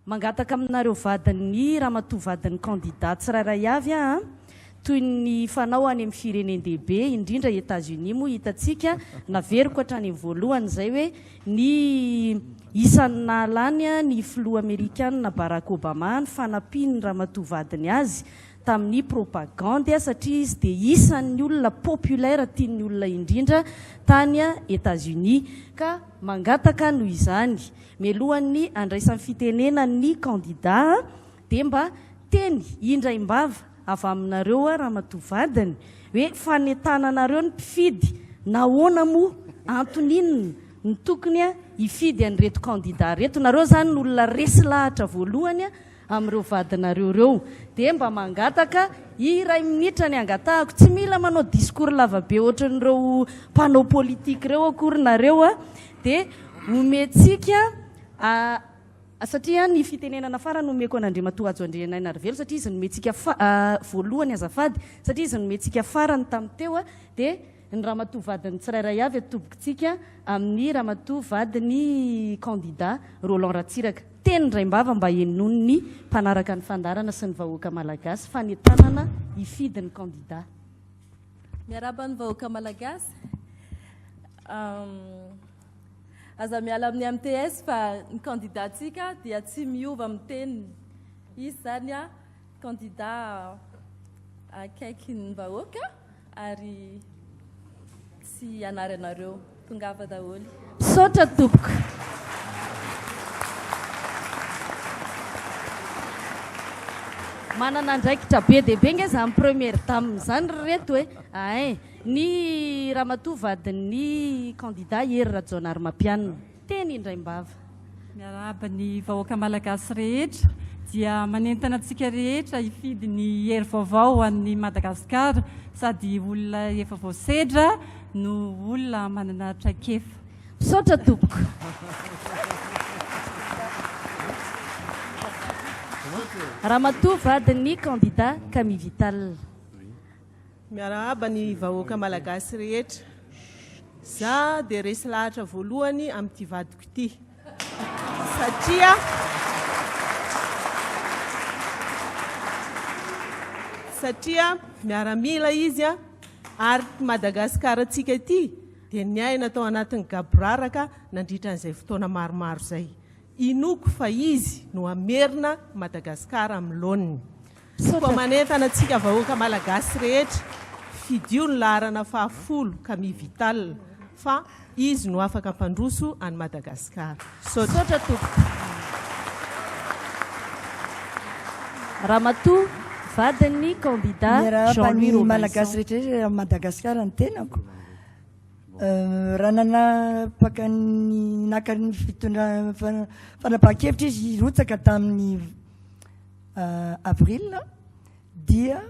mangataka aminareo vadiny ramatoa vadiny candidat tsirairay avy toy ny fanao any amin'ny firenendehibe indrindra États-Unis moa hitantsika naveriko hatrany voalohany zay hoe ny isan'ny nalany ny filoha amerikanina Barack Obama ny fanapiny ramatoa vadiny azy tamin'ny propagande satria izy dia isan'ny olona populaire tian'ny olona indrindra tany États-Unis ka mangataka noho izany melohan'ny andraisan'ny fitenena ny candidat dia mba teny indraimbava avy aminareo ramatoa vadiny hoe fanetananareo ny mpifidy nahoana moa antoninina ny tokony hifidy an'ireto candidat reto nareo zany ny olona resy lahatra voalohany amin'ireo vadinareo reo dia mba mangataka iray minitra ny angatahako tsy mila manao discours lavabe ohatran'ireo mpanao politika ireo akory nareo dia ometsika satria ny fitenenana farany nomeko an'Andriamatoa ajo Andriananarivelo satria izy nometsika voalohany azafady satria izy nometsika farany tamin'ny teo dia ny ramatoa vadiny tsirairay avy atobokitsika amin'ny ramatoa vadiny candidat Roland Ratsiraka teny Ndraimbava mba henony ny mpanaraka ny fandarana sy ny vahoaka malagasy fanetanana hifidy ny candidat. Miaraba ny vahoaka malagasy aza miala amin'ny MTS fa ny candidatsika dia tsy miova amin'ny teniny izy zany candidat akaiky ny vahoaka ary tsy anaranareo tongava daholo. Misaotra tompoko. Manana andraikitra be dia be nge zany première dame zany reto hoe ay ny ramatoa vadiny candidat Hery Rajaonarimampianina teny Indraimbava. Miaraba ny vahoaka malagasy rehetra dia manentana antsika rehetra hifidy ny hery vaovao an'ny Madagasikara sady olona efa voasedra no olona manana traikefa. Misaotra tompoko. Ramatoa vadiny candidat Camille Vital. Miarahaba ny vahoaka malagasy rehetra. Za dia resy lahatra voalohany amin'ity vadiko ity. Satria miaramila izy ary Madagasikara tsika ity dia niaina tao anatin'ny gaboraraka nandritra an'izay fotoana maromaro zay. Inoko fa izy no amerina Madagasikara amin'ny laoniny. Koa manentana antsika vahoaka malagasy rehetra fidio ny laharana 10 Camille Vital fa izy no afaka mpandroso any Madagasikara. Misaotra tompoko. Ramatoa vadiny candidat Jean-Louis Robinson. Malagasy rehetra Madagasikara ny tenako. Raha nanapaka ny naka ny fitondra fanapahan-kevitra izy rotsaka tamin'ny avril dia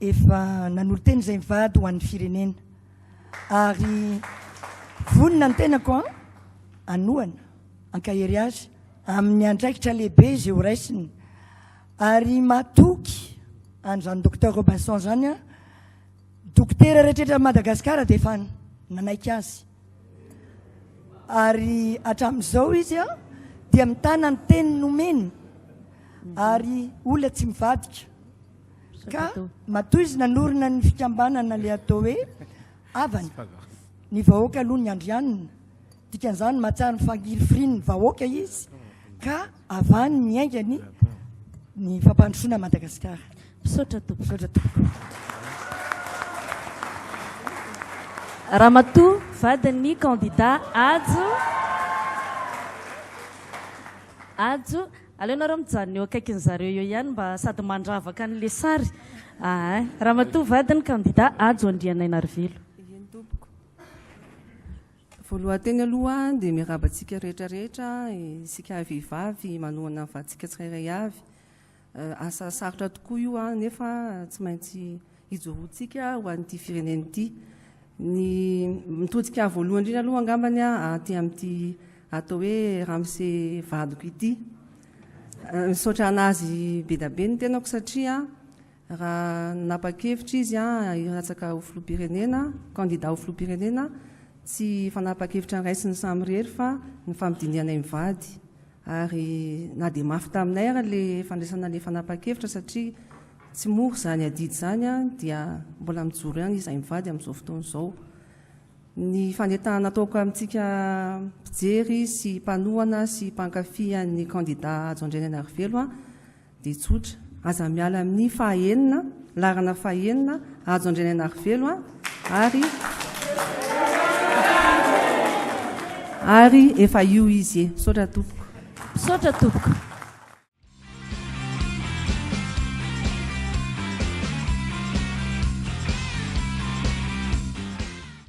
efa nanolo teny izay mivady ho an'ny firenena ary vonina ny tenako anohana ankaheriazy amin'ny andraikitra lehibe izy ho raisiny ary matoky an'izany docteur Robinson zany dokotera rehetrarehetra Madagasikara dia efa nanaiky azy ary hatramin'izao izy dia mitana ny teny nomeny ary olona tsy mivadika ka matoa izy nanorina ny fikambanana le atao hoe avana ny vahoaka aloha ny andrianina dikan'izany mahatsara ny fangirifiriny ny vahoaka izy ka avany miaingany ny fampandrosoana Madagasikara. Misaotra tompoko. Ramatoa vadiny candidat Ajo aleonareo mijanona eo akaikin zareo eo ihany mba sady mandravaka an'le sary. Ramatoa vadiny candidat Ajo Andriananarivelo. Voalohanteny aloha dia miarabantsika rehetrarehetra isika vehivavy manohana vatsika tsirairay avy. Asa sarotra tokoa io nefa tsy maintsy hijorontsika ho an'ity firenena ity. Ny mitodika voalohany indrindra aloha angambany aty amin'ity atao hoe ramose vadiko ity. Misaotra anazy be da be ny tenako satria raha nanapa-kevitra izy hiratsaka ho filoham-pirenena, candidat ho filoham-pirenena, tsy fanapa-kevitra ny raisiny samy rery fa ny famidiniana mivady ary na dia mafy taminay ara le fandraisana le fanapa-kevitra satria tsy moro zany adidy zany a dia mbola mijoro ihany izay mivady amin'izao fotoana izao. Ny fanetahana ataoko amintsika mpijery sy mpanohana sy mpankafy ny kandida ajo Andriana Narivelo a dia tsotra, aza miala amin'ny fahaenina, larana fahaenina ajo Andriana Narivelo a ary efa io izy e, saotra tompoko. Saotra tompoko.